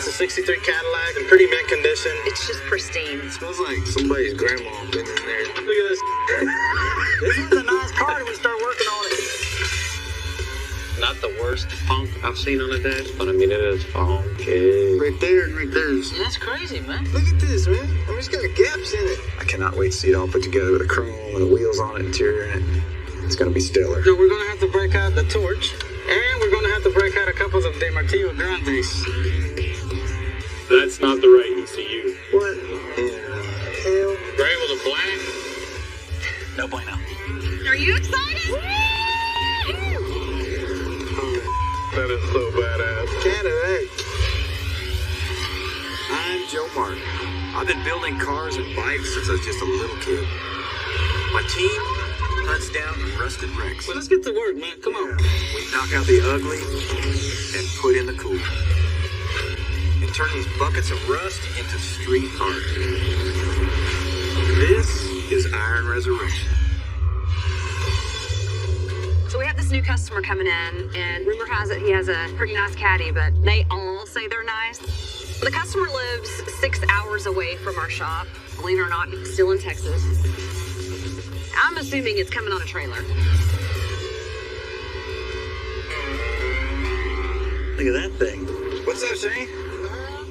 It's a 63 Cadillac in pretty mint condition. It's just pristine. It smells like somebody's grandma been in there. Look at this. This is a nice car when we start working on it. Not the worst funk I've seen on a dash, but I mean, it is funky. Right there and right there. That's crazy, man. Look at this, man. I mean, it's got gaps in it. I cannot wait to see it all put together with the chrome and the wheels on it, interior in it. It's going to be stellar. So we're going to have to break out the torch, and we're going to have to break out a couple of De Martillo Grandes. That's not the right ECU. What? Hell. Gray with a black? No bueno. Are you excited? That is so badass. Cadillac. I'm Joe Martin. I've been building cars and bikes since I was just a little kid. My team hunts down rusted wrecks. Well, let's get to work, man. Come on. We knock out the ugly and put in the cool. And turn these buckets of rust into street art. This is Iron Resurrection. So we have this new customer coming in, and rumor has it he has a pretty nice caddy, but they all say they're nice. The customer lives 6 hours away from our shop. Believe it or not, still in Texas. I'm assuming it's coming on a trailer. Look at that thing. What's up, Shane?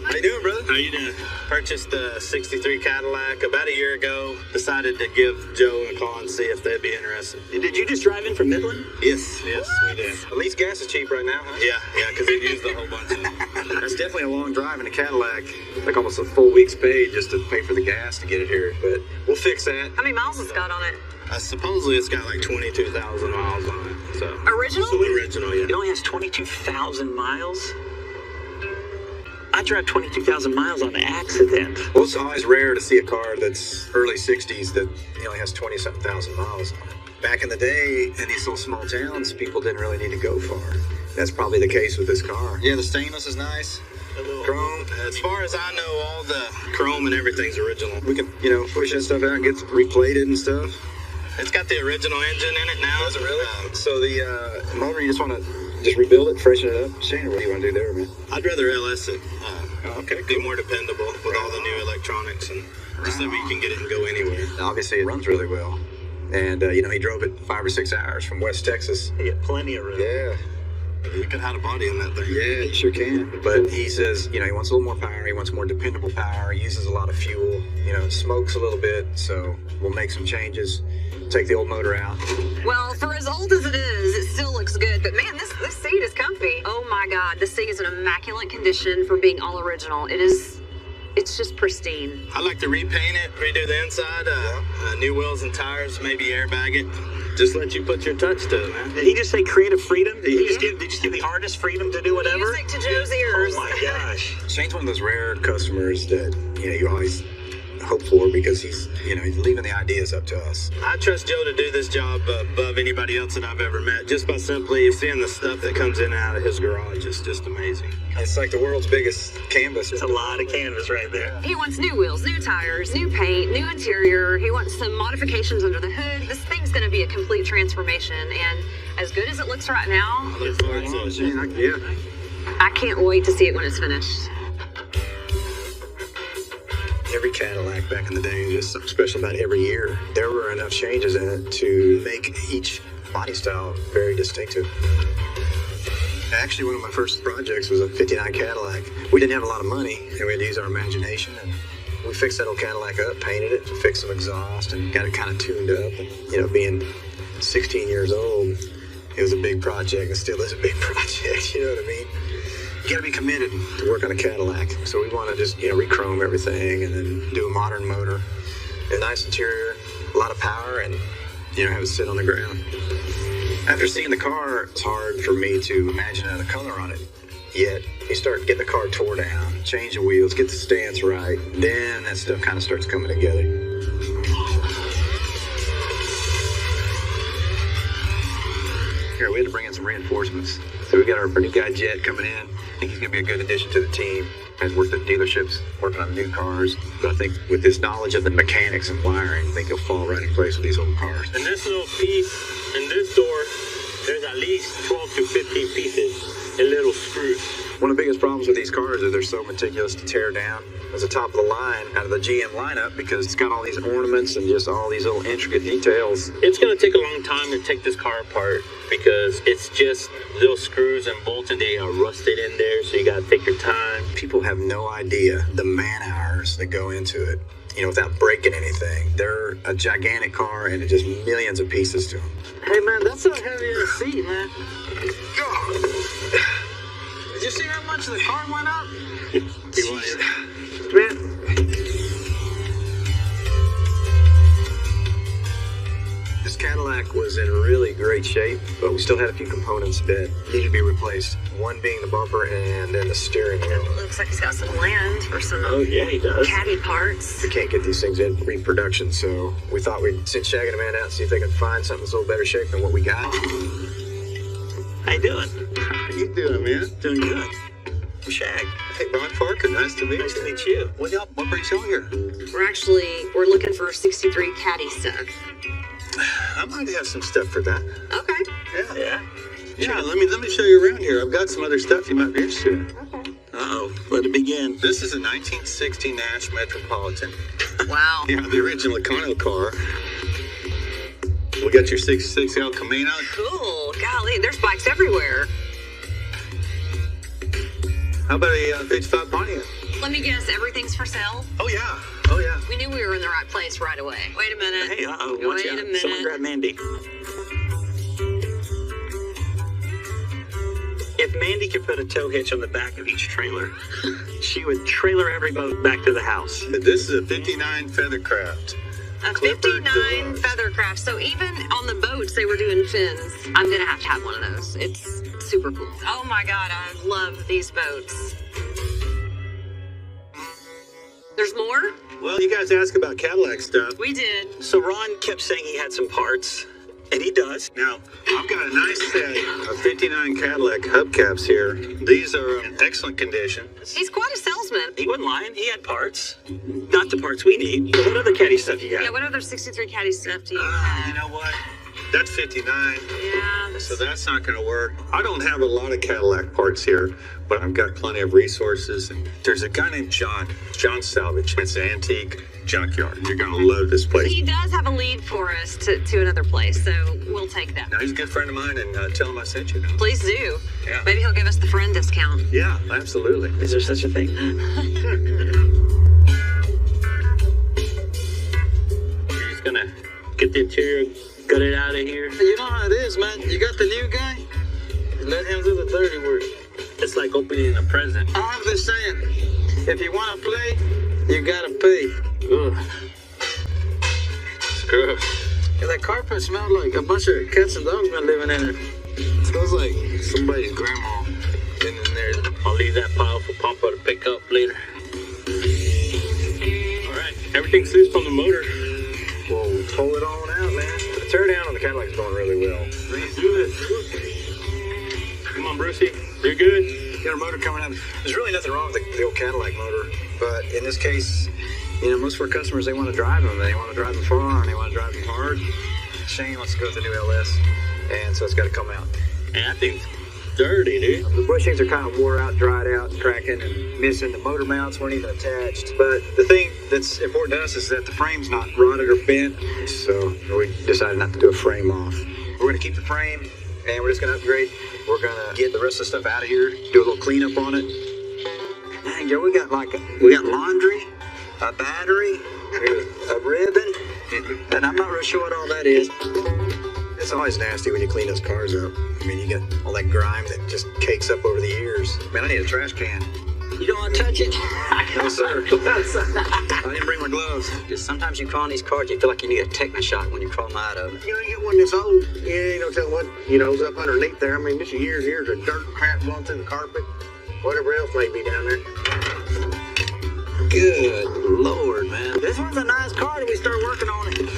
How you doing, brother? How you doing? Purchased a 63 Cadillac about a year ago. Decided to give Joe a call and see if they'd be interested. Did you just drive in from Midland? Yes, we did. At least gas is cheap right now, huh? Yeah, because they've used a whole bunch of it. That's definitely a long drive in a Cadillac. Like almost a full week's pay just to pay for the gas to get it here. But we'll fix that. How many miles has it got on it? Supposedly it's got like 22,000 miles on it. So Original? Original, yeah. It only has 22,000 miles? I drive 22,000 miles on accident. Well, it's always rare to see a car that's early 60s that only has 20-something thousand miles on it. Back in the day, in these little small towns, people didn't really need to go far. That's probably the case with this car. Yeah, the stainless is nice. Chrome. As far as I know, all the chrome and everything's original. We can, push that stuff out and get replated and stuff. It's got the original engine in it now. Does it really? So the motor, you just want to rebuild it, freshen it up? Shane, what do you want to do there, man? I'd rather LS it. Okay, be more dependable with all the new electronics and just so we can get it and go anywhere. Obviously, it runs really well. And, he drove it 5 or 6 hours from West Texas. You get plenty of room. Yeah. You can hide a body in that thing. Yeah, you sure can. But he says, he wants a little more power. He wants more dependable power. He uses a lot of fuel. It smokes a little bit. So we'll make some changes. Take the old motor out. Well, for as old as it is, it still looks good. But man, this seat is comfy. Oh my God, this thing is in immaculate condition for being all original. It's just pristine. I'd like to repaint it, redo the inside, new wheels and tires, maybe airbag it. Just let you put your touch to it, man. Did he just say creative freedom? Did you just give the artist freedom to do whatever? Music to Joe's ears. Oh my gosh. Shane's one of those rare customers that, you always hope for because he's leaving the ideas up to us. I trust Joe to do this job above anybody else that I've ever met, just by simply seeing the stuff that comes in and out of his garage. It's just amazing. It's like the world's biggest canvas. It's a lot of canvas right there. He wants new wheels, new tires, new paint, new interior. He wants some modifications under the hood. This thing's going to be a complete transformation, and as good as it looks right now, I can't wait to see it when it's finished. Every Cadillac back in the day, just something special about every year. There were enough changes in it to make each body style very distinctive. Actually, one of my first projects was a 59 Cadillac. We didn't have a lot of money, and we had to use our imagination. And we fixed that old Cadillac up, painted it, fixed some exhaust, and got it kind of tuned up. And, being 16 years old, it was a big project, and still is a big project, you know what I mean? You gotta be committed to work on a Cadillac. So we want to just, re-chrome everything and then do a modern motor, a nice interior, a lot of power, and, have it sit on the ground. After seeing the car, it's hard for me to imagine another color on it. Yet, you start getting the car tore down, change the wheels, get the stance right, then that stuff kind of starts coming together. Here, we had to bring in some reinforcements. So we got our new guy, Jet, coming in. I think he's going to be a good addition to the team. Has worked at dealerships, working on new cars. But I think with his knowledge of the mechanics and wiring, I think he'll fall right in place with these old cars. In this little piece, in this door, there's at least 12 to 15 pieces and little screws. One of the biggest problems with these cars is they're so meticulous to tear down. It's the top of the line out of the GM lineup because it's got all these ornaments and just all these little intricate details. It's going to take a long time to take this car apart because it's just little screws and bolts and they are rusted in there, so you got to take your time. People have no idea the man hours that go into it, without breaking anything. They're a gigantic car and it's just millions of pieces to them. Hey, man, that's a heavy seat, man. Did you see how much the car went up? Man. This Cadillac was in really great shape, but we still had a few components that needed to be replaced. One being the bumper and then the steering wheel. It looks like he's got some land for some Oh, yeah, he does. caddy parts. We can't get these things in reproduction, so we thought we'd send Shag and Amanda out and see if they could find something that's a little better shape than what we got. How you doing? How you doing, man? Doing good. I'm Shag. Hey, Ron Parker, nice to meet Nice to you. meet you. What brings y'all here? We're looking for 63 caddy stuff. I might have some stuff for that. Okay. Yeah. Yeah, let me show you around here. I've got some other stuff you might be interested in. Okay. Uh-oh. Let it begin. This is a 1960 Nash Metropolitan. Wow. Yeah, the original Econo car. We got your 66 El Camino. Cool. Golly, there's bikes everywhere. How about a 55 Pontiac? Let me guess, everything's for sale? Oh, yeah. Oh, yeah. We knew we were in the right place right away. Wait a minute. Hey, uh-oh. Watch Wait out. a minute. Someone grab Mandy. If Mandy could put a tow hitch on the back of each trailer, she would trailer every boat back to the house. This is a 59 Feathercraft. A Clifford 59 Deluxe. Feathercraft. So even on the boats, they were doing fins. I'm going to have one of those. It's super cool. Oh my God, I love these boats. There's more? Well, you guys asked about Cadillac stuff. We did. So Ron kept saying he had some parts, and he does. Now, I've got a nice set of 59 Cadillac hubcaps here. These are in excellent condition. He's quite a salesman. He wasn't lying. He had parts. Not the parts we need. But what other caddy stuff you got? Yeah, what other 63 caddy stuff do you You have? know what? That's 59. Yeah. So that's not going to work. I don't have a lot of Cadillac parts here, but I've got plenty of resources. And there's a guy named John Salvage. It's an antique junkyard. You're going to love this place. He does have a lead for us to another place, so we'll take that. Now, he's a good friend of mine, and tell him I sent you. Please do. Yeah. Maybe he'll give us the friend discount. Yeah, absolutely. Is there such a thing? You're just gonna get the interior gutted out of here? You know how it is, man. You got the new guy, let him do the dirty work. It's like opening a present. I have this saying, if you want to play, you got to pay. Ugh. Good. And that carpet smelled like a bunch of cats and dogs been living in it. It smells like somebody's grandma been in there. I'll leave that pile for Papa to pick up later. All right, everything's loose from the motor. Well, pull it on out, man. The teardown on the Cadillac's going really well. Let's do it. Come on, Brucey. You're good. Got a motor coming out. There's really nothing wrong with the old Cadillac motor, but in this case, most of our customers, they want to drive them. They want to drive them far, and they want to drive them hard. Shane wants to go with the new LS, and so it's got to come out. Man, that thing's dirty, dude. The bushings are kind of wore out, dried out, cracking, and missing. The motor mounts weren't even attached. But the thing that's important to us is that the frame's not rotted or bent, so we decided not to do a frame off. We're going to keep the frame, and we're just going to upgrade. We're going to get the rest of the stuff out of here, do a little cleanup on it. Dang, Joe, we got laundry, a battery, a ribbon, and I'm not real sure what all that is. It's always nasty when you clean those cars up. I mean, you get all that grime that just cakes up over the years. Man, I need a trash can. You don't want to touch it? No, sir. I didn't bring my gloves. Just sometimes you crawl in these cars, you feel like you need a tetanus shot when you crawl them out of it. You get one this old, you ain't no telling what, is up underneath there. I mean, this is years of dirt crap going through the carpet, whatever else may be down there. Good Lord, man. This one's a nice car till we start working on it.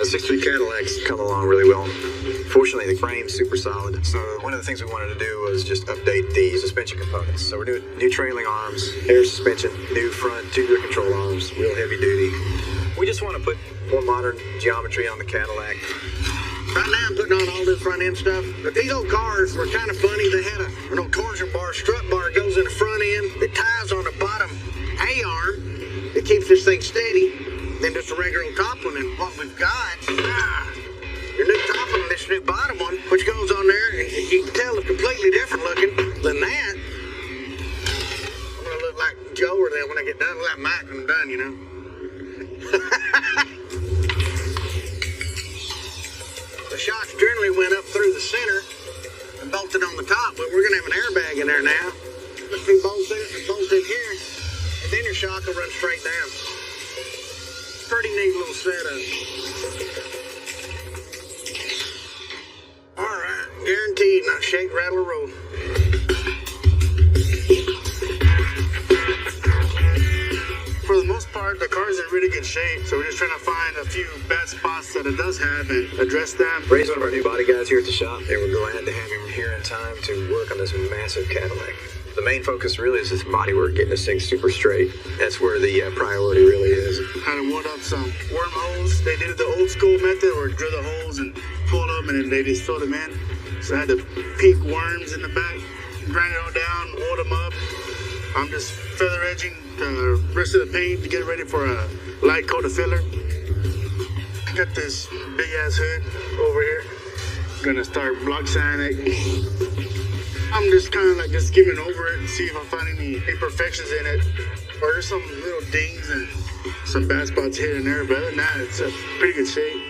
As 63 Cadillac's come along really well. Fortunately, the frame's super solid. So one of the things we wanted to do was just update the suspension components. So we're doing new trailing arms, air suspension, new front tubular control arms, real heavy duty. We just want to put more modern geometry on the Cadillac. Right now I'm putting on all this front end stuff, but these old cars were kind of funny. They had an old torsion bar, strut bar goes in the front end, it ties on the bottom A-arm, it keeps this thing steady, then just a regular old top one. And what we've got, your new top one and this new bottom one, which goes on there, and you can tell it's completely different looking than that. I'm gonna look like Joe or that when I get done with that mic when I'm done, you know. The shocks generally went up through the center and bolted on the top, but we're gonna have an airbag in there now. Put two bolts there and bolt in here, and then your shock will run straight down. Pretty neat little setup. All right, guaranteed, not shake, rattle, or roll. For the most part, the car's in really good shape, so we're just trying to find a few bad spots that it does have and address them. Ray's one of our new body guys here at the shop, and we're glad to have him here in time to work on this massive Cadillac. The main focus really is this bodywork, getting this thing super straight. That's where the priority really is. Had to wood up some wormholes. They did it the old school method, or drill the holes and pull them, and then they just fill them in. So I had to peek worms in the back, grind it all down, oil them up. I'm just feather edging the rest of the paint to get ready for a light coat of filler. Got this big ass hood over here. Gonna start block sanding it. I'm just kind of like just skimming over it and see if I find any imperfections in it, or there's some little dings and some bad spots here and there. But other than that, it's a pretty good shape.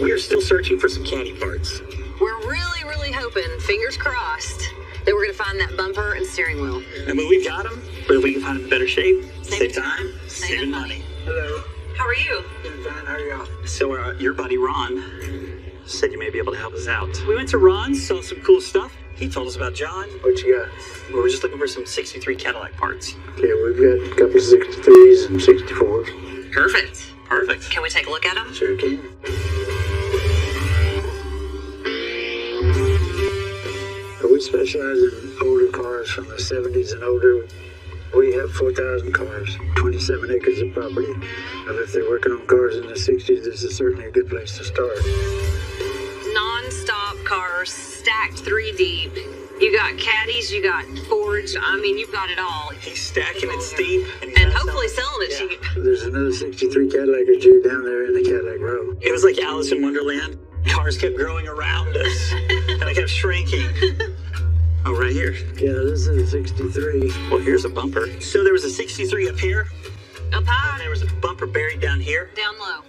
We are still searching for some caddy parts. We're really hoping, fingers crossed, that we're gonna find that bumper and steering wheel. I mean, we've got them, but if we can find them in better shape, Saving save time, saving money. Hello. How are you? Doing fine. How are y'all? So your buddy Ron said you may be able to help us out. We went to Ron's, saw some cool stuff. He told us about John. What you got? We were just looking for some 63 Cadillac parts. Okay, we've got a couple of 63s and 64s. Perfect. Can we take a look at them? Sure can. We specialize in older cars from the 70s and older. We have 4,000 cars, 27 acres of property. And if they're working on cars in the 60s, this is certainly a good place to start. Non-stop cars, stacked 3 deep. You got caddies, you got Fords. I mean, you've got it all. He's stacking it steep. And, he's And not hopefully selling it cheap. There's another 63 Cadillac or two down there in the Cadillac row. It was like Alice in Wonderland. Cars kept growing around us, and they kept shrinking. Oh, right here. Yeah, this is a 63. Well, here's a bumper. So there was a 63 up here, Up and high, there was a bumper buried down here. down low.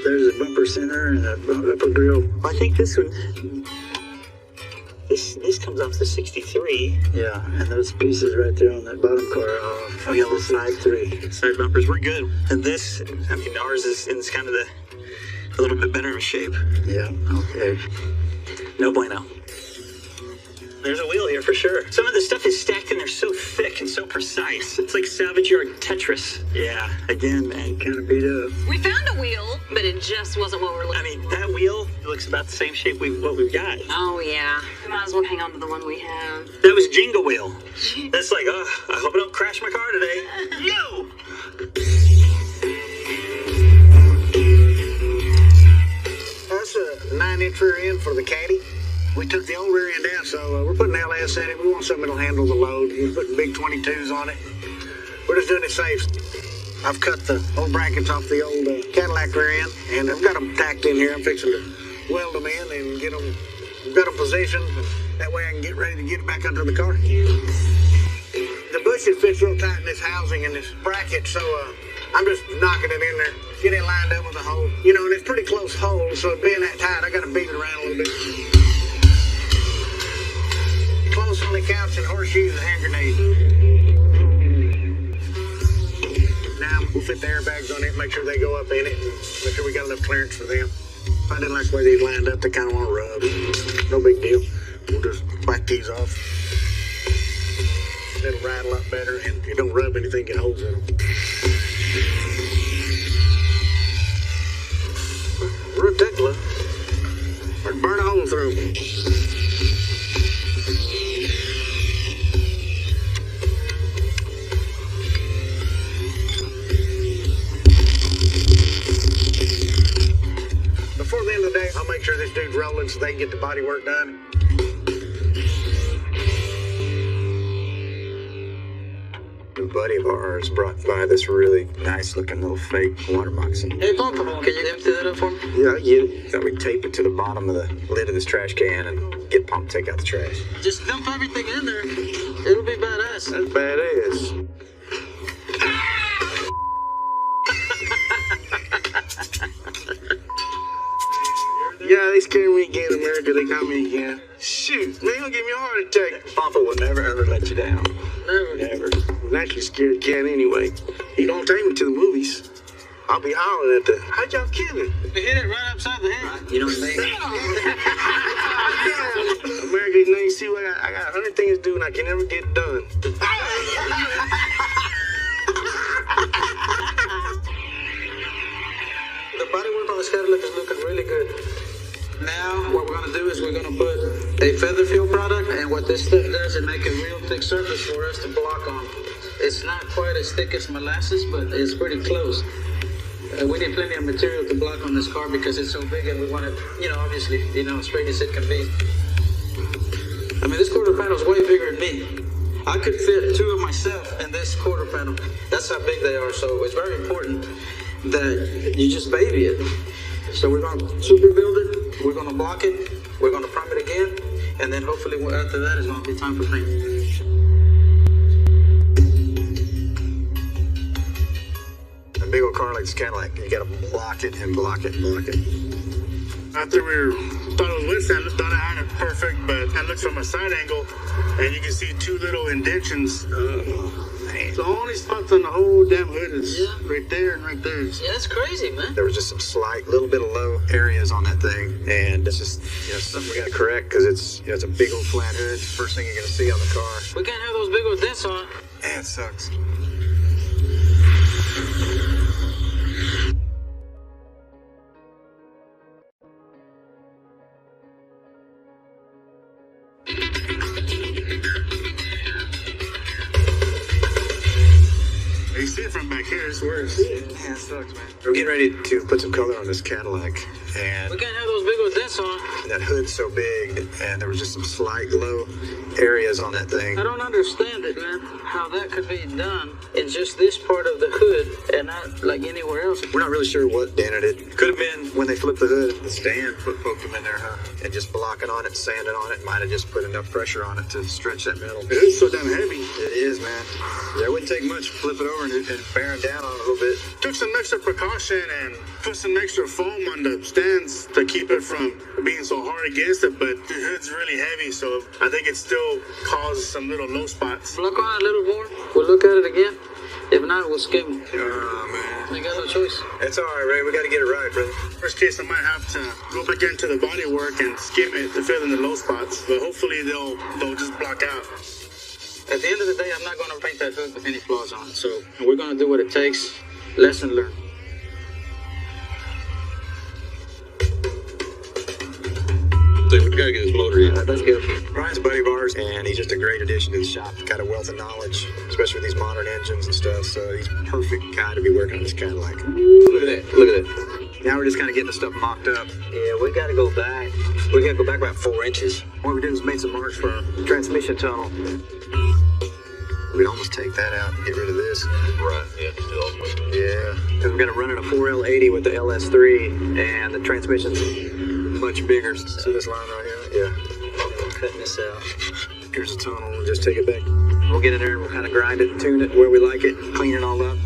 There's a bumper center and a upper grill. I think this one, this comes off the 63. Yeah, and those pieces right there on that bottom car are off. Oh, yeah, the 63. Side bumpers were good. And this, I mean, ours is in kind of a little bit better of shape. Yeah, okay. No bueno. There's a wheel here for sure. Some of the stuff is stacked and they're so thick and so precise. It's like salvage yard Tetris. Yeah, again, man. Kind of beat up. We found a wheel, but it just wasn't what we were looking I mean, that wheel looks about the same shape what we've got. Oh, yeah. We might as well hang on to the one we have. That was Jingle Wheel. That's like, I hope I don't crash my car today. You! That's a 9-inch rear end for the Caddy. We took the old rear end out, so we're putting LS in it. We want something that'll handle the load. We're putting big 22s on it. We're just doing it safe. I've cut the old brackets off the old Cadillac rear end, and I've got them tacked in here. I'm fixing to weld them in and get them, got them positioned. That way I can get ready to get it back under the car. The bushes fit real tight in this housing and this bracket, so I'm just knocking it in there, get it lined up with a hole. You know, and it's pretty close hole, so it being that tight, I got to beat it around a little bit. Close on the couch and horseshoes and hand grenades. Now we'll fit the airbags on it, make sure they go up in it, and make sure we got enough clearance for them. If I didn't like the way they lined up, they kind of want to rub. No big deal. We'll just whack these off. It'll ride a lot better, and you don't rub anything, get holes in them. Rip that glove. Or burn a hole through them. Before the end of the day, I'll make sure this dude's rolling so they can get the body work done. A buddy of ours brought by this really nice looking little fake water moccasin. Hey, Pump, can you empty that up for me? Yeah, I get it. Thought we'd tape it to the bottom of the lid of this trash can and get Pump to take out the trash. Just dump everything in there. It'll be badass. That's badass. Yeah, they scared me again, America. They got me again. Shoot, man, gonna give me a heart attack. Papa will never ever let you down. Never. I'm actually scared cat anyway. He don't take me to the movies. I'll be hollering at the, how'd y'all kill it? We hit it right upside the head. You know what I mean? America, now you see what I got 100 things to do and I can never get it done. The bodywork on this Cadillac is looking really good. Now, what we're going to do is we're going to put a feather fuel product, and what this stuff does, it makes a real thick surface for us to block on. It's not quite as thick as molasses, but it's pretty close. We need plenty of material to block on this car because it's so big, and we want it, obviously, as straight as it can be. I mean, this quarter panel is way bigger than me. I could fit two of myself in this quarter panel. That's how big they are, so it's very important that you just baby it. So we're going to super build it, we're going to block it, we're going to prime it again, and then hopefully after that it's going to be time for paint. A big old car like this Cadillac, you gotta block it and block it and block it. After thought it was with sand, thought I had it perfect, but I looked from a side angle and you can see two little indentions. The only spots on the whole damn hood is right there and right there. Yeah, that's crazy, man. There was just some slight, little bit of low areas on that thing, and it's just something we gotta correct because it's it's a big old flat hood. It's the first thing you're gonna see on the car. We can't have those big old dents on it. Man, it sucks. You see it from back here, it's worse. Man, it sucks, man. We're getting ready to put some color on this Cadillac, and We can't have those big old dents on. that hood's so big, and there was just some slight low areas on that thing. I don't understand it, man. How that could be done in just this part of the hood and not like anywhere else. We're not really sure what dented it. Could have been when they flipped the hood, the stand poked them in there, huh? And just blocking on it, sanding on it, might have just put enough pressure on it to stretch that metal. It is so damn heavy. It is, man. Yeah, it wouldn't take much to flip it over and bearing down on it a little bit. Took some extra precaution and put some extra foam on the stands to keep it from being so hard against it, but the hood's really heavy, so I think it still causes some little low spots. Look on it a little more. We'll look at it again. If not, we'll skim it. Oh, man. We got no choice. It's all right, Ray. We got to get it right, brother. Worst case, I might have to go back into the body work and skim it to fill in the low spots, but hopefully they'll just block out. At the end of the day, I'm not going to paint that hood with any flaws on it. So we're going to do what it takes. Lesson learned. So we gotta get this motor in. Let's go. Ryan's a buddy of ours, and he's just a great addition to the shop. He's got a wealth of knowledge, especially with these modern engines and stuff. So he's a perfect guy to be working on this Cadillac. Look at that. Look at that. Now we're just kind of getting the stuff mocked up. Yeah, we gotta go back. We gotta go back about 4 inches. What we did is made some marks for a transmission tunnel. We'd almost take that out and get rid of this. Right, yeah, just do all the way. Yeah, because we're going to run it a 4L80 with the LS3, and the transmission's much bigger. See this line right here? Yeah. I'm cutting this out. Here's the tunnel. We'll just take it back. We'll get in there and we'll kind of grind it, tune it where we like it, clean it all up.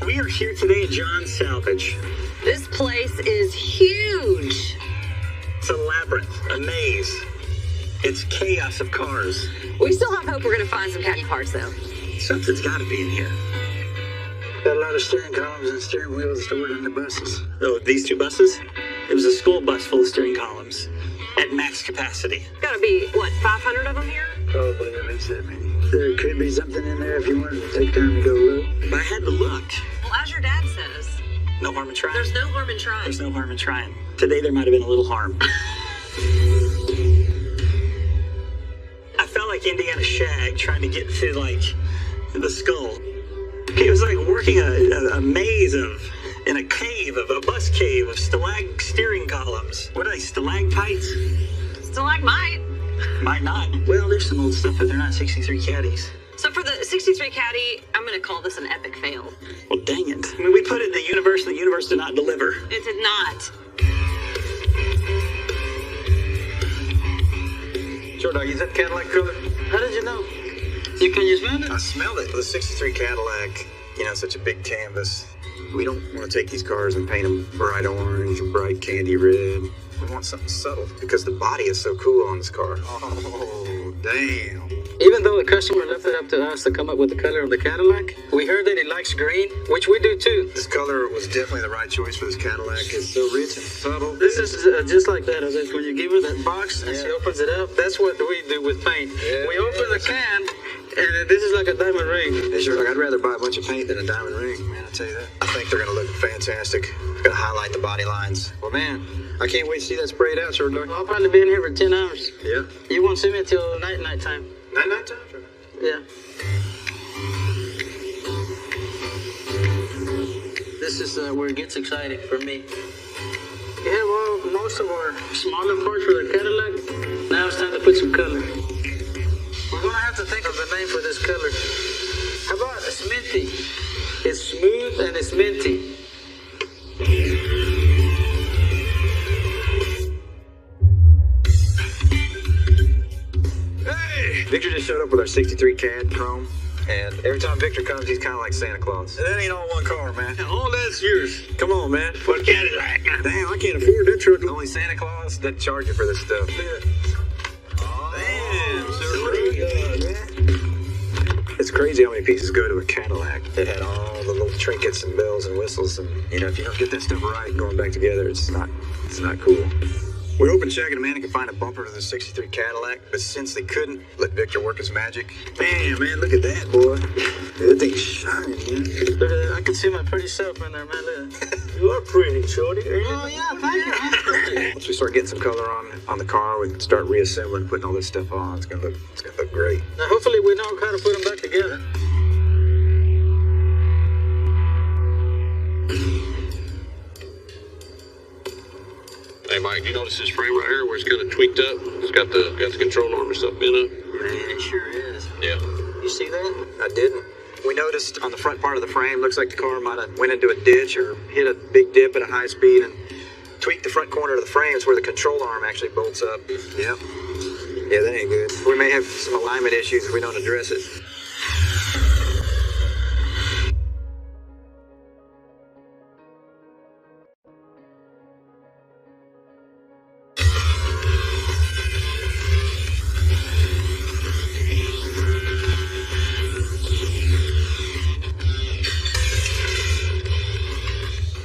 We are here today at John's Salvage. This place is huge. It's a labyrinth, a maze. It's chaos of cars. We still have hope we're going to find some caddy parts, though. Something's got to be in here. Got a lot of steering columns and steering wheels stored in the buses. Oh, these two buses? It was a school bus full of steering columns. at max capacity. Gotta be, what, 500 of them here? Probably at least that many. There could be something in there if you wanted to take time to go look. But I had to look. Well, as your dad says, No harm in trying. there's no harm in trying. There's no harm in trying. Today there might have been a little harm. I felt like Indiana Shag trying to get through, like, the skull. It was like working a maze in a cave, a bus cave of stalag steering columns. What are they, stalagmites? Stalagmite. Might not. Well, there's some old stuff, but they're not 63 caddies. So for the 63 caddy, I'm gonna call this an epic fail. Well, dang it. I mean, we put it in the universe, and the universe did not deliver. It did not. Sure, dog, is that Cadillac color? How did you know? You smelled it? I smelled it. The 63 Cadillac, you know, such a big canvas. We don't want to take these cars and paint them bright orange or bright candy red. We want something subtle because the body is so cool on this car. Oh, damn. Even though the customer left it up to us to come up with the color of the Cadillac, we heard that he likes green, which we do too. This color was definitely the right choice for this Cadillac. It's so rich and subtle. This is just like that. When you give her that box and she opens it up, that's what we do with paint. We open the can, and this is like a diamond ring. Hey, sure, I'd rather buy a bunch of paint than a diamond ring, man, I tell you that. I think they're going to look fantastic. It's going to highlight the body lines. Well, man, I can't wait to see that sprayed out, sure, dog. I'll probably be in here for 10 hours. Yeah. You won't see me until night time. Night time? Sure. Yeah. This is where it gets exciting for me. Yeah, well, most of our smaller parts for the Cadillac, now it's time to put some color. We're gonna have to think of a name for this color. How about it's minty? It's smooth and it's minty. Hey! Victor just showed up with our 63 Cad Chrome. And every time Victor comes, he's kind of like Santa Claus. That ain't all one car, man. All that's yours. Come on, man. What Cadillac? Damn, I can't afford that truck. Only Santa Claus doesn't charge you for this stuff. Damn, so It's crazy how many pieces go to a Cadillac that had all the little trinkets and bells and whistles. And, you know, if you don't get that stuff right going back together, it's not cool. We're hoping Shaq and Amanda could find a bumper to the 63 Cadillac, but since they couldn't, let Victor work his magic. Damn, man, look at that, boy. That thing's shining, man. Look at that. I can see my pretty self in there, man. Look. you are pretty, shorty. Oh, yeah, thank you. Once we start getting some color on the car, we can start reassembling, putting all this stuff on. It's gonna look great. Now, hopefully we know how to put them back together. Hey Mike, you notice this frame right here where it's kind of tweaked up? It's got the control arm and stuff bent up. Man, it sure is. Yeah. You see that? I didn't. We noticed on the front part of the frame, looks like the car might have went into a ditch or hit a big dip at a high speed and tweaked the front corner of the frame. It's where the control arm actually bolts up. Yep. Yeah, that ain't good. We may have some alignment issues if we don't address it.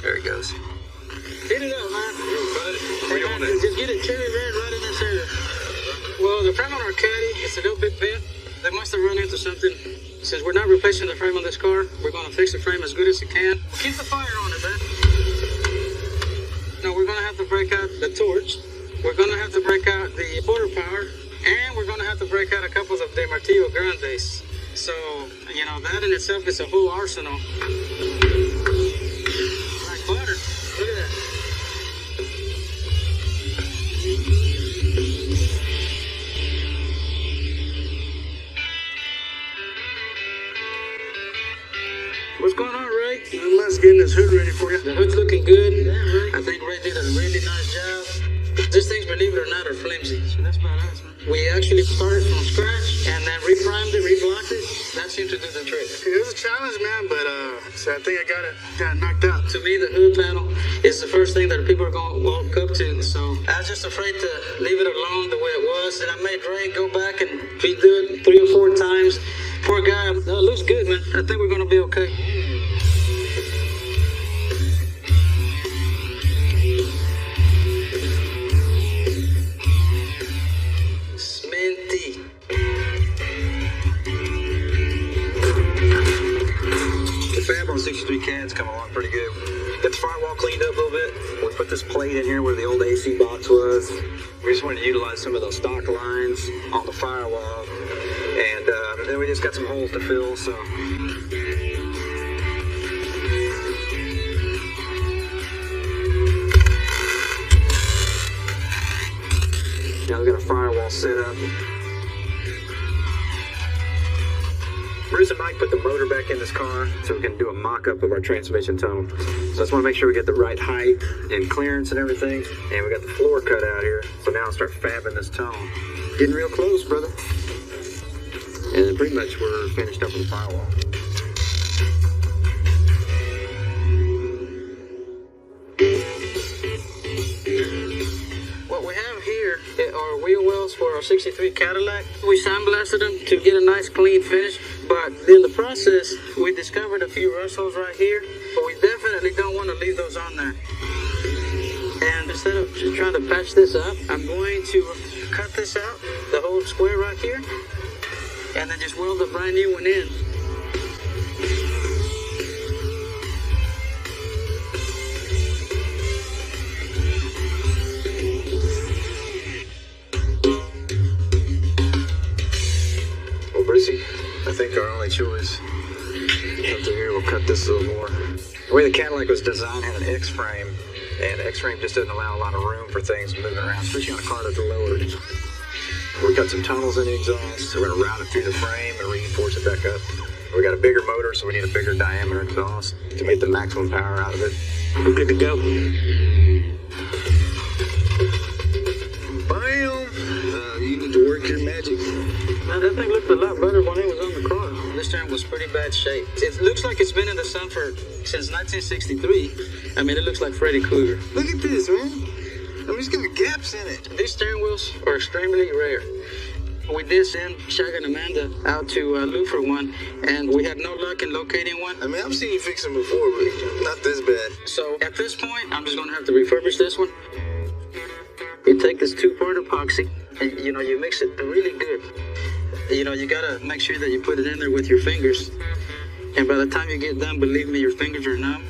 There it goes. Hit it up, man. Hey, man, just get it cherry red right in this area. Well, the frame on our Caddy is a little bit bent. They must have run into something. Since we're not replacing the frame on this car, we're going to fix the frame as good as we can. We'll keep the fire on it, man. Now, we're going to have to break out the torch. We're going to have to break out the quarter power. And we're going to have to break out a couple of De Martillo Grandes. So, you know, that in itself is a whole arsenal. Butter. Look at that. What's going on, Ray? Let's get this hood ready for you. The hood's looking good. I think Ray did a really nice job. These things, believe it or not, are flimsy. So that's about us, man. We actually started from scratch and then reprimed it, reblocked it. That seemed to do the trick. It was a challenge, man, but so I think I got it knocked out. To me, the hood panel is the first thing that people are going to walk up to. So I was just afraid to leave it alone the way it was. And I made Ray go back and redo it 3 or 4 times. Poor guy. No, it looks good, man. I think we're going to be okay. coming along pretty good. Got the firewall cleaned up a little bit. We put this plate in here where the old AC box was. We just wanted to utilize some of those stock lines on the firewall. And then we just got some holes to fill, so. Now we got a firewall set up. Bruce and Mike put the motor back in this car so we can do a mock-up of our transmission tunnel. So I just want to make sure we get the right height and clearance and everything. And we got the floor cut out here. So now I'll start fabbing this tunnel. Getting real close, brother. And then pretty much we're finished up with the firewall. What we have here are wheel wells for our 63 Cadillac. We sandblasted them to get a nice clean finish, but in the process, we discovered a few rust holes right here, but we definitely don't want to leave those on there. And instead of trying to patch this up, I'm going to cut this out, the whole square right here, and then just weld a brand new one in. Brucey, I think our only choice up to here, we'll cut this a little more. The way the Cadillac was designed had an X-frame, and the X-frame just doesn't allow a lot of room for things moving around, especially on a car that's lowered. We cut some tunnels in the exhaust, so we're going to route it through the frame and reinforce it back up. We got a bigger motor, so we need a bigger diameter exhaust to make the maximum power out of it. We're good to go. Bam! You need to work your magic. Now that thing looked a lot better when it was on the car. This turn was pretty bad shape. It looks like it's been in the sun since 1963. I mean, it looks like Freddy Krueger. Look at this, man. I mean, it's got gaps in it. These steering wheels are extremely rare. We did send Shag and Amanda out to look for one, and we had no luck in locating one. I mean, I've seen you fix them before, but not this bad. So at this point, I'm just going to have to refurbish this one. You take this 2-part epoxy, and you mix it really good. You gotta make sure that you put it in there with your fingers. And by the time you get done, believe me, your fingers are numb.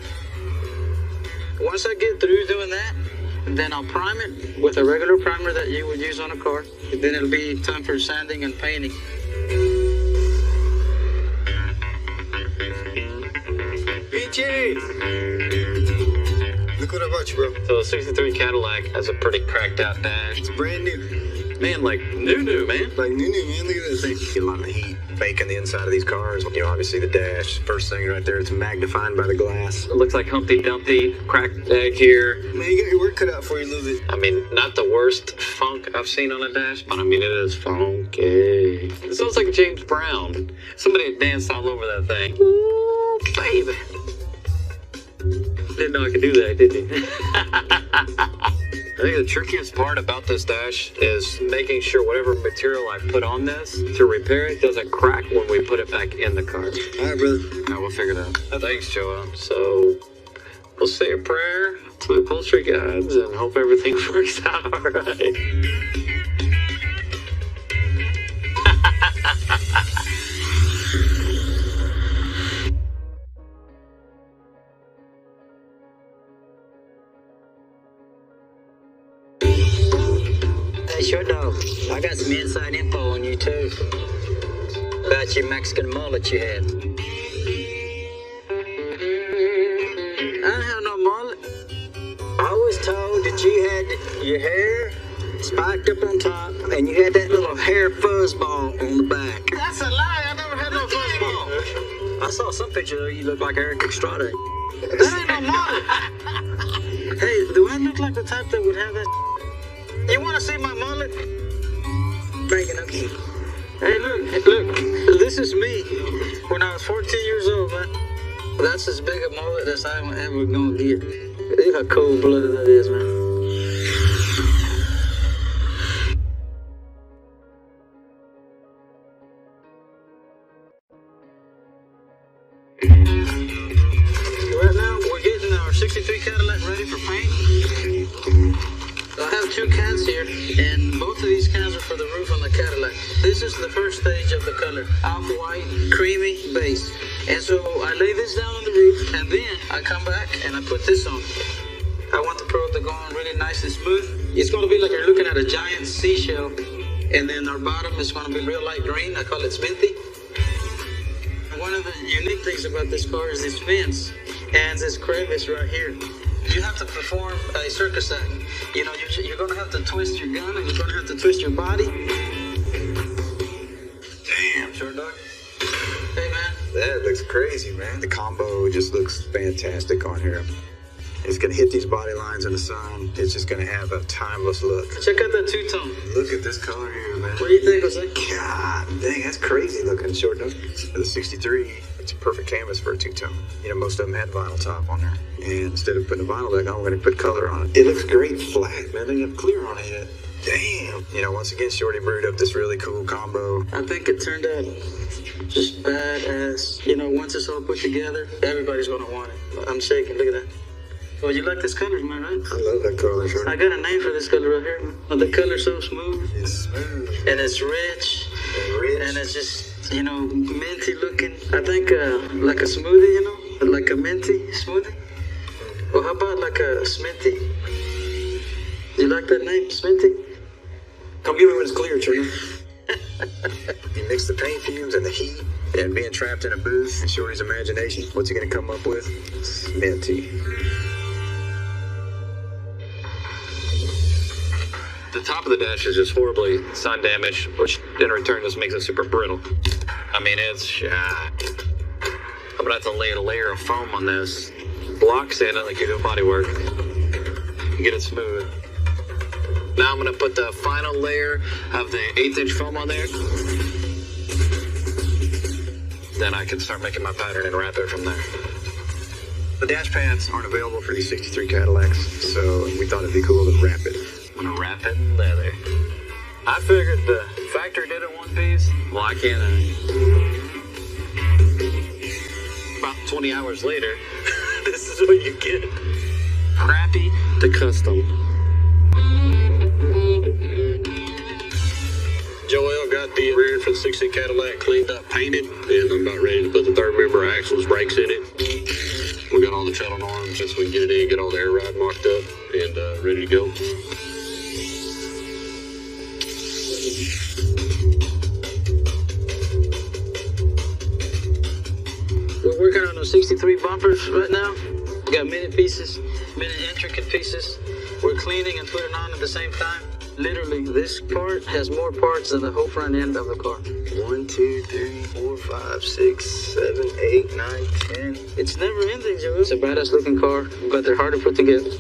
Once I get through doing that, then I'll prime it with a regular primer that you would use on a car. And then it'll be time for sanding and painting. BJ! Look what I brought you, bro. So the 63 Cadillac has a pretty cracked out dash. It's brand new. Man, like new, man. Like new, man. Look at this thing. Get a lot of heat baking the inside of these cars. Obviously the dash, first thing right there, it's magnifying by the glass. It looks like Humpty Dumpty, cracked egg here. Man, you got your work cut out for you a little bit. I mean, not the worst funk I've seen on a dash, but I mean, it is funky. It sounds like James Brown. Somebody had danced all over that thing. Ooh, baby. Didn't know I could do that, did he? I think the trickiest part about this dash is making sure whatever material I put on this to repair it doesn't crack when we put it back in the car. All right, brother. Now we'll figure it out. Thanks, Joel. So we'll say a prayer to the upholstery gods and hope everything works out all right. Hey, sure dog. I got some inside info on you too. About your Mexican mullet you had. I don't have no mullet. I was told that you had your hair spiked up on top and you had that little hair fuzzball on the back. That's a lie. I never had no fuzzball. I saw some picture of you look like Eric Estrada. That ain't no mullet. Hey, do I look like the type that would have that? You want to see my mullet? Bring it up. Hey, look, this is me when I was 14 years old, man. That's as big a mullet as I'm ever gonna get. Look how cold-blooded that is, man. Right now, we're getting our 63 Cadillac ready for paint. I have 2 cans here, and both of these cans are for the roof on the Cadillac. This is the first stage of the color, off-white, creamy base. And so I lay this down on the roof, and then I come back and I put this on. I want the pearl to go on really nice and smooth. It's going to be like you're looking at a giant seashell, and then our bottom is going to be real light green. I call it minty. One of the unique things about this car is this fence and this crevice right here. You have to perform a circus act. You know, you're going to have to twist your gun, and you're going to have to twist your body. Damn, short dog. Hey, man. That looks crazy, man. The combo just looks fantastic on here. It's gonna hit these body lines in the sun. It's just gonna have a timeless look. Check out that two-tone. Look at this color here, man. What do you think, Jose? God dang, that's crazy looking, short dog. The 63, it's a perfect canvas for a two-tone. You know, most of them had vinyl top on there. And instead of putting a vinyl deck on, we're gonna put color on it. It looks great flat, man. They have clear on it yet. Damn. You know, once again, Shorty brewed up this really cool combo. I think it turned out just badass. You know, once it's all put together, everybody's gonna want it. I'm shaking, look at that. Well, you like this color, man, right? I love that color, Shorty. I got a name for this color right here. Oh, the color's so smooth. It's smooth. And it's rich. And it's just, you know, minty looking. I think like a smoothie, you know? Like a minty smoothie. Well, how about like a sminty? You like that name, sminty? Come get me when it's clear, Shorty. You mix the paint fumes and the heat and being trapped in a booth and Shorty's imagination. What's he gonna come up with? Minty. The top of the dash is just horribly sun damaged, which in return just makes it super brittle. I mean, it's I'm gonna have to lay a layer of foam on this, block sand it like you do body work, and get it smooth. Now I'm gonna put the final layer of the 1/8" foam on there. Then I can start making my pattern and wrap it from there. The dash pads aren't available for these 63 Cadillacs, so we thought it'd be cool to wrap it. I'm gonna wrap it in leather. I figured the factory did it one piece. Why can't I? About 20 hours later, this is what you get. Crappy to custom. Joel got the rear for the 60 Cadillac cleaned up, painted, and I'm about ready to put the third member axles, brakes in it. We got all the treadle arms just so we can get it in, get all the air ride marked up, and ready to go. We're working on those 63 bumpers right now. We got minute pieces, minute intricate pieces. We're cleaning and putting on at the same time. Literally, this part has more parts than the whole front end of the car. 1, 2, 3, 4, 5, 6, 7, 8, 9, 10. It's never ending, Joe. It's a badass looking car, but they're hard to put together.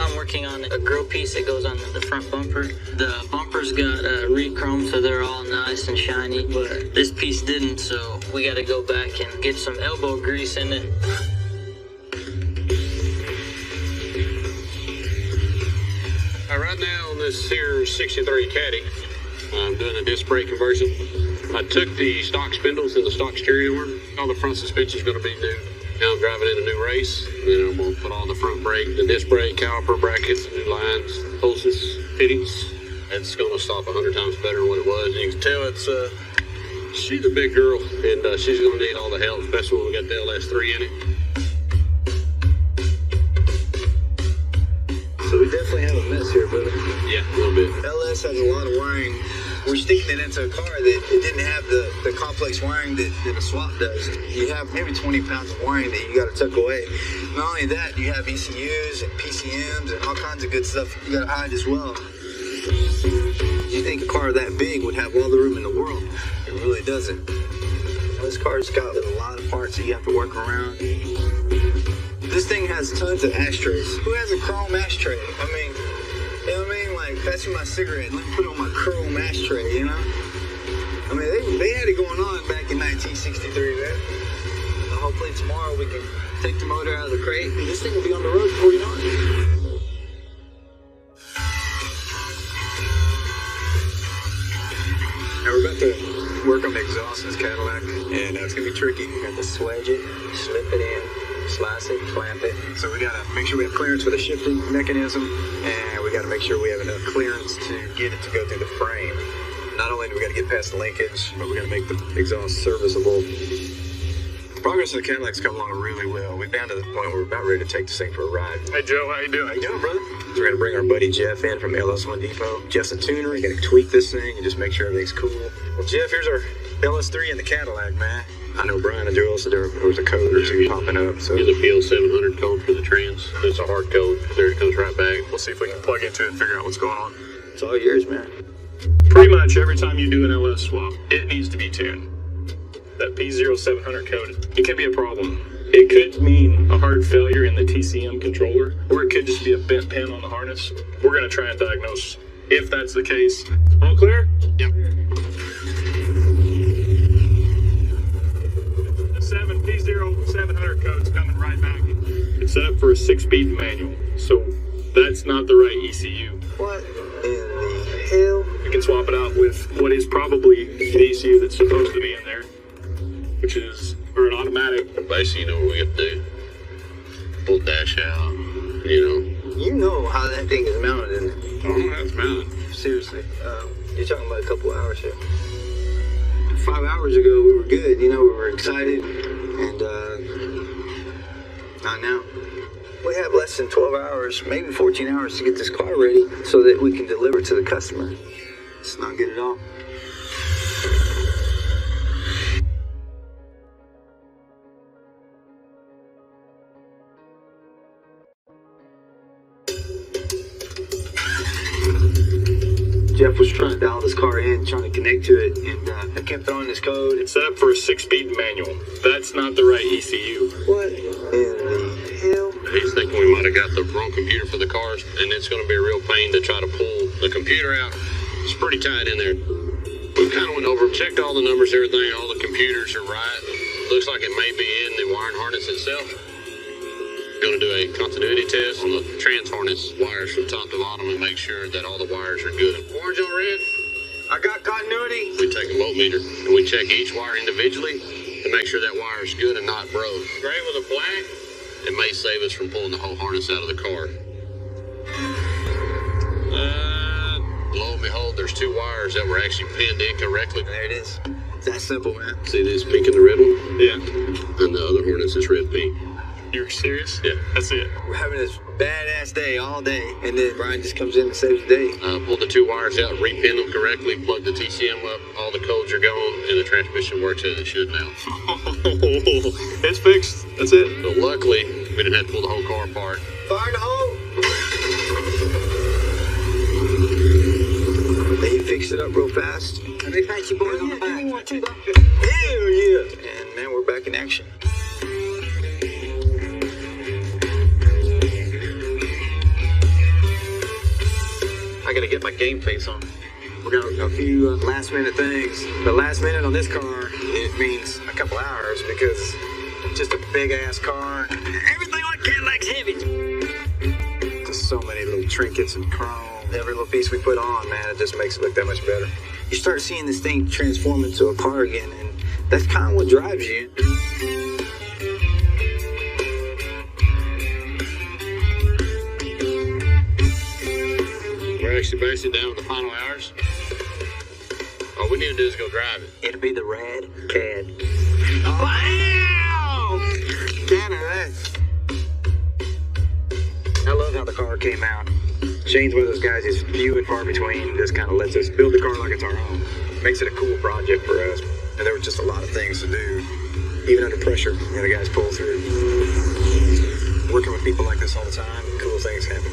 I'm working on a grill piece that goes on the front bumper. The bumpers got re-chrome, so they're all nice and shiny, but this piece didn't, so we got to go back and get some elbow grease in it. Right now on this here 63 Caddy, I'm doing a disc brake conversion. I took the stock spindles and the stock steering arm. All the front suspension is going to be new. Now I'm driving in a new race. Then I'm going to put on the front brake, the disc brake, caliper, brackets, new lines, hoses, fittings. It's going to stop 100 times better than what it was. And you can tell it's she's a big girl, and she's going to need all the help, especially when we got the S03 in it. So we definitely have a mess here, brother. Yeah, a little bit. LS has a lot of wiring. We're sticking it into a car that it didn't have the complex wiring that a swap does. You have maybe 20 pounds of wiring that you got to tuck away. Not only that, you have ECUs and PCMs and all kinds of good stuff you got to hide as well. You think a car that big would have all the room in the world? It really doesn't. This car's got a lot of parts that you have to work around. This thing has tons of ashtrays. Who has a chrome ashtray? I mean, you know what I mean? Like, pass me my cigarette. Let me put it on my chrome ashtray, you know? I mean, they had it going on back in 1963, man. Hopefully tomorrow we can take the motor out of the crate and this thing will be on the road before you know it. Now we're about to work on the exhaust in this Cadillac, and it's going to be tricky. We got to swedge it, slip it in, slice it, clamp it. So we got to make sure we have clearance for the shifting mechanism, and we got to make sure we have enough clearance to get it to go through the frame. not only do we got to get past the linkage, but we got to make the exhaust serviceable. Progress of the Cadillac's come along really well. We've down to the point where we're about ready to take this thing for a ride. Hey, Joe, how you doing? How you doing, brother? So we're gonna bring our buddy Jeff in from LS1 Depot. Jeff's a tuner. He's gonna tweak this thing and just make sure everything's cool. Well, Jeff, here's our LS3 in the Cadillac, man. I know Brian and Joel said there was a code or two popping up. So Use a PL700 code for the trans. It's a hard code. There it comes right back. We'll see if we can plug into it and figure out what's going on. it's all yours, man. Pretty much every time you do an LS swap, it needs to be tuned. That P0700 code, it can be a problem. It could mean a hard failure in the TCM controller, or it could just be a bent pin on the harness. We're gonna try and diagnose if that's the case. All clear? Yep. The P0700 code's coming right back. It's set up for a 6-speed manual, so that's not the right ECU. What in the hell? We can swap it out with what is probably the ECU that's supposed to be in there, which is an automatic. Basically, you know what we have to do. Pull the dash out, You know how that thing is mounted in it. I don't know how it's mounted. Seriously, you're talking about a couple hours here. 5 hours ago, we were good. We were excited, and not now. We have less than 12 hours, maybe 14 hours to get this car ready so that we can deliver to the customer. It's not good at all. Jeff was trying to dial this car in, trying to connect to it, and I kept throwing this code. It's set up for a 6-speed manual. That's not the right ECU. What in the hell? He's thinking we might have got the wrong computer for the cars, and it's going to be a real pain to try to pull the computer out. It's pretty tight in there. We kind of went over, checked all the numbers, everything, all the computers are right. Looks like it may be in the wiring harness itself. Going to do a continuity test on the trans harness wires from top to bottom and make sure that all the wires are good. Orange on red. I got continuity. We take a voltmeter and we check each wire individually to make sure that wire is good and not broke. Gray with a black. It may save us from pulling the whole harness out of the car. Lo and behold, there's 2 wires that were actually pinned incorrectly. There it is. It's that simple, man. See this pink and the red one? Yeah. And the other harness is red pink. You're serious? Yeah. That's it. We're having this badass day all day, and then Brian just comes in and saves the day. Pull the 2 wires out, repin them correctly, plug the TCM up, all the codes are gone, and the transmission works as it should now. It's fixed. That's it. So luckily, we didn't have to pull the whole car apart. Fire in the hole! They fixed it up real fast. And they pat you boys on the back. Hell yeah! And man, we're back in action. I gotta get my game face on. We got a few last minute things. The last minute on this car, it means a couple hours because it's just a big ass car. Everything like Cadillac's heavy. Just so many little trinkets and chrome. Every little piece we put on, man, it just makes it look that much better. You start seeing this thing transform into a car again, and that's kind of what drives you. We're actually basically down to the final hours. All we need to do is go drive it. It'll be the Rad Cad. Wow! Cadillac. I love how the car came out. Shane's one of those guys who's few and far between, just kind of lets us build the car like it's our own. Makes it a cool project for us. And there were just a lot of things to do, even under pressure. The guys pull through. Working with people like this all the time, cool things happen.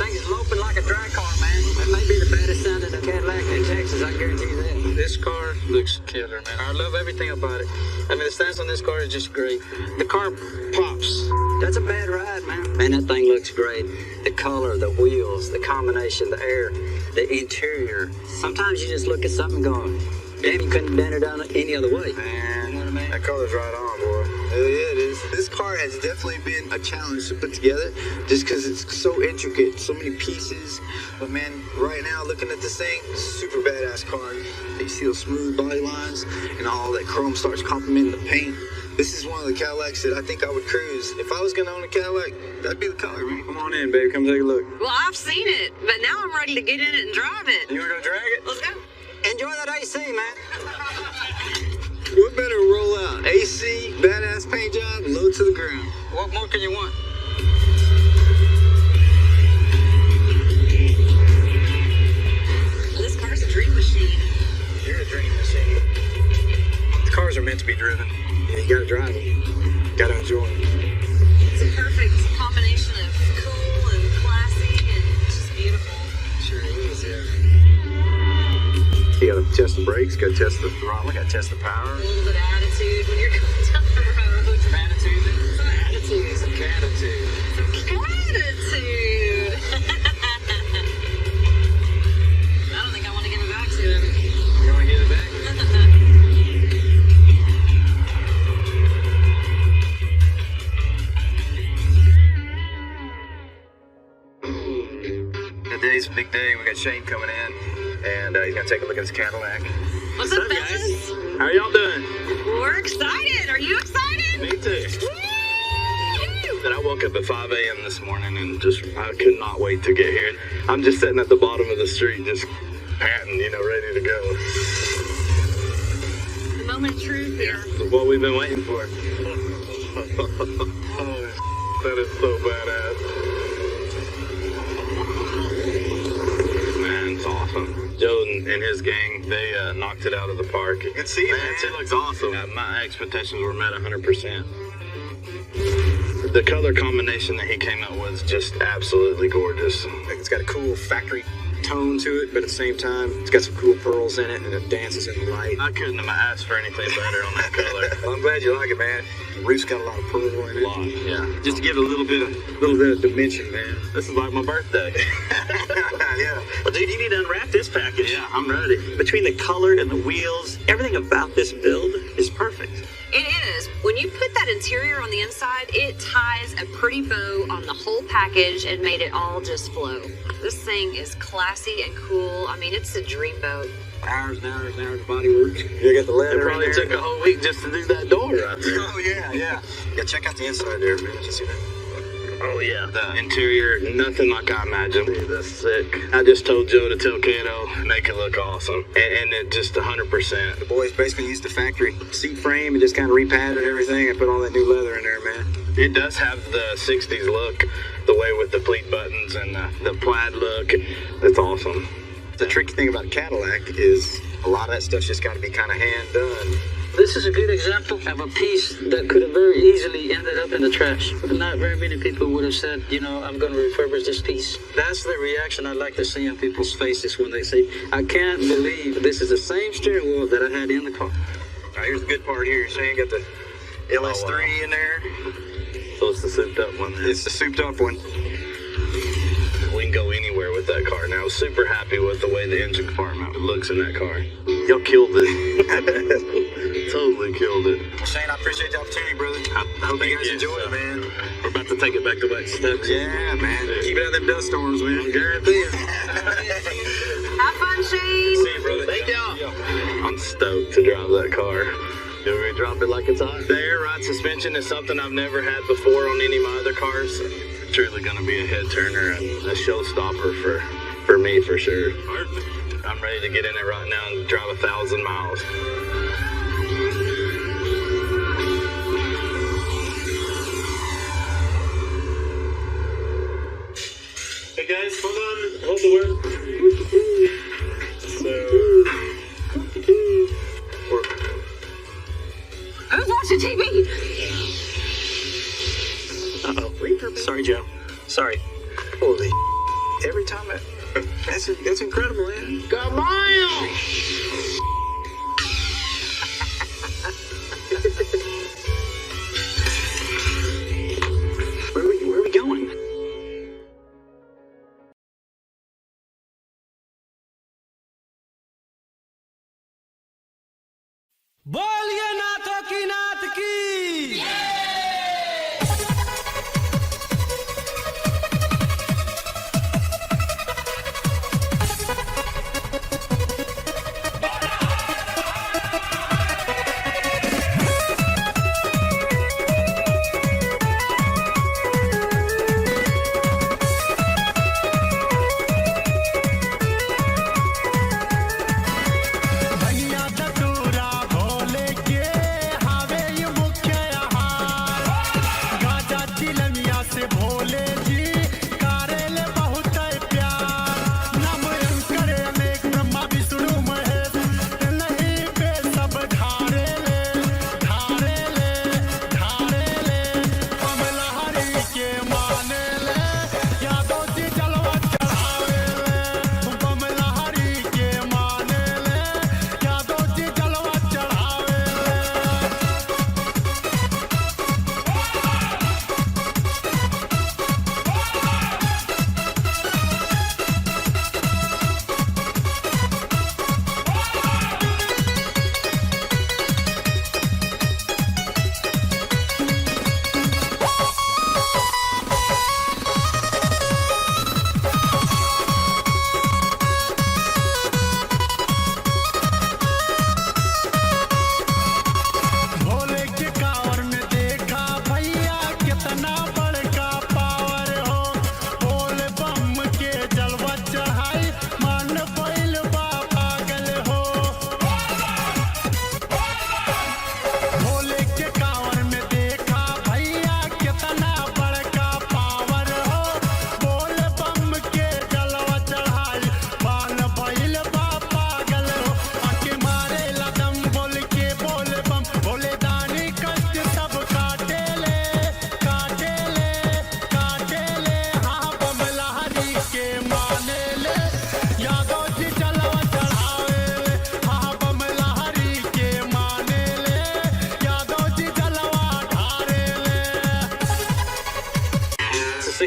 Things loping like a dry car, man. That may be the baddest sounding Cadillac in Texas, I guarantee you that. This car looks killer, man. I love everything about it. I mean, the stance on this car is just great. The car pops. That's a bad ride, man. Man, that thing looks great. The color, the wheels, the combination, the air, the interior. Sometimes you just look at something going, damn, you couldn't bend it down any other way. Man, You know what I mean? that color's right on, boy. Hell yeah, it is. This car has definitely been a challenge to put together just because it's so intricate, so many pieces. But man, right now, looking at this thing, super badass car. You see those smooth body lines and all that chrome starts complementing the paint. This is one of the Cadillacs that I think I would cruise. If I was gonna own a Cadillac, that'd be the color, man. Come on in, baby. Come take a look. Well, I've seen it, but now I'm ready to get in it and drive it. You wanna go drag it? Let's go. Enjoy that AC, man. What better roll out? AC, badass paint job, low to the ground. What more can you want? This car's a dream machine. You're a dream machine. The cars are meant to be driven. Yeah, you gotta drive them. Gotta enjoy them. It's a perfect combination of cool and classy and just beautiful. Sure is, yeah. You gotta test the brakes, gotta test the throttle, gotta test the power. A little bit of attitude when you're going down the road. Some attitude. Some attitude. Some catitude. Some attitude. I don't think I want to give it back to him. You want to get it back? Today's a big day. We got Shane coming in, and he's gonna take a look at his Cadillac. What's up, fellas? How y'all doing? We're excited. Are you excited? Me too. Woo! And I woke up at 5 a.m. this morning and I could not wait to get here. I'm just sitting at the bottom of the street, just panting, ready to go. The moment of truth here. It's what we've been waiting for. Oh, that is so badass. Man, it's awesome. Joe and his gang, they knocked it out of the park. Good to see you, man. It looks awesome. Yeah, my expectations were met 100%. The color combination that he came up with is just absolutely gorgeous. It's got a cool factory tone to it, but at the same time, it's got some cool pearls in it, and it dances in the light. I couldn't have asked for anything better on that color. Well, I'm glad you like it, man. The roof's got a lot of pearl in it. Yeah. Just to give it a little bit of dimension, man. This is like my birthday. Yeah. Well, dude, you need to unwrap this package. Yeah, I'm ready. Between the color and the wheels, everything about this build is perfect. It is. When you put that interior on the inside, it ties a pretty bow on the whole package and made it all just flow. This thing is classy and cool. I mean, it's a dream boat. Hours and hours and hours of body work. You got the leather It probably in there. took a whole week just to do that door right there. Oh, yeah. Yeah, check out the inside there, man. Did you see that? Oh, yeah. The interior, nothing like I imagined. That's sick. I just told Joe to tell Kato, make it look awesome. And it just 100%. The boys basically used the factory seat frame and just kind of repadded everything and put all that new leather in there, man. It does have the 60s look, the way with the pleat buttons and the plaid look. It's awesome. The tricky thing about Cadillac is a lot of that stuff's just got to be kind of hand done. This is a good example of a piece that could have very easily ended up in the trash. Not very many people would have said, I'm going to refurbish this piece. That's the reaction I like to see on people's faces when they say, I can't believe this is the same steering wheel that I had in the car. All right, here's the good part here. Shane got the LS03 in there. So it's the souped up one. It's the souped up one. We can go anywhere with that car now. Super happy with the way the engine compartment looks in that car. Y'all killed it. Totally killed it. Well, Shane, I appreciate the opportunity, brother. I hope you guys enjoy it, man. We're about to take it back to Wax Steps. Yeah, man. Keep it out of them dust storms, man. Guarantee it. Have fun, Shane. See you, brother. Thank y'all. I'm stoked to drive that car. You want me to drop it like it's hot? The air ride suspension is something I've never had before on any of my other cars. It's truly going to be a head turner and a showstopper for me for sure. I'm ready to get in it right now and drive 1,000 miles. Hey guys, hold on. Hold the word. Who's watching TV? Uh-oh. Sorry, Joe. Sorry. Holy every time that's incredible, man. Come on! Where are we going? बोलिए नाथों की नाथ की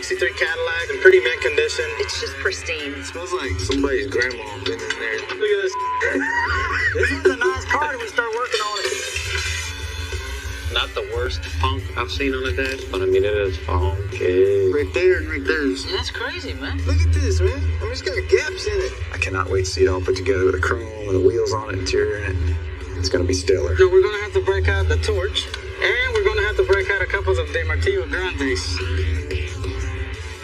'63 Cadillac in pretty mint condition. It's just pristine. It smells like somebody's grandma been in there. Look at this. This is a nice car when we start working on it. Not the worst funk I've seen on a dash, but I mean, it is funky. Right there and right there. Yeah, that's crazy, man. Look at this, man. I mean, it's got gaps in it. I cannot wait to see it all put together with the chrome and the wheels on it, interior in it. It's gonna be stellar. So we're gonna have to break out the torch, and we're gonna have to break out a couple of De Martillo Grandes.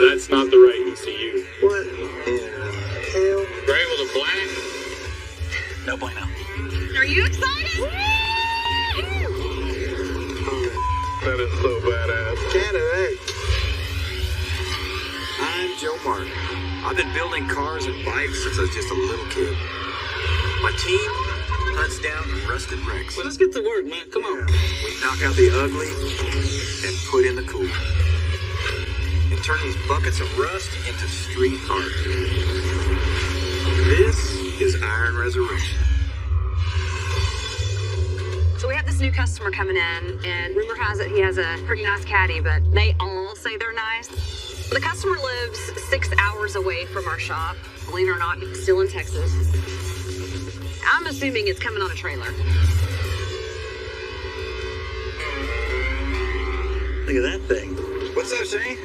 That's not the right ECU. What in the hell? Gray with a black. No bueno. Are you excited? That is so badass. Cadillac. I'm Joe Martin. I've been building cars and bikes since I was just a little kid. My team hunts down rusted wrecks. Well, let's get to work, man. Come on. We knock out the ugly and put in the cool. And turn these buckets of rust into street art. This is Iron Resurrection. So we have this new customer coming in, and rumor has it he has a pretty nice caddy, but they all say they're nice. The customer lives 6 hours away from our shop. Believe it or not, he's still in Texas. I'm assuming it's coming on a trailer. Look at that thing. What's up, Shane?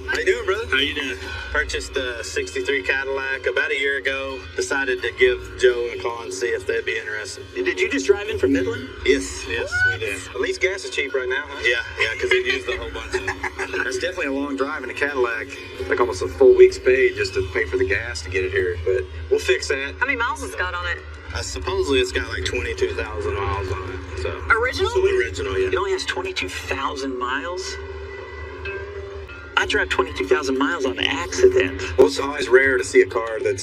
How you doing, brother? How you doing? Purchased a 63 Cadillac about a year ago. Decided to give Joe a call and see if they'd be interested. Did you just drive in from Midland? Yes, we did. At least gas is cheap right now, huh? Yeah, because they used a whole bunch of it. That's definitely a long drive in a Cadillac. Like almost a full week's pay just to pay for the gas to get it here. But we'll fix that. How many miles has it got on it? Supposedly it's got like 22,000 miles on it. So Original? Original, yeah. It only has 22,000 miles? I drive 22,000 miles on accident. Well, it's always rare to see a car that's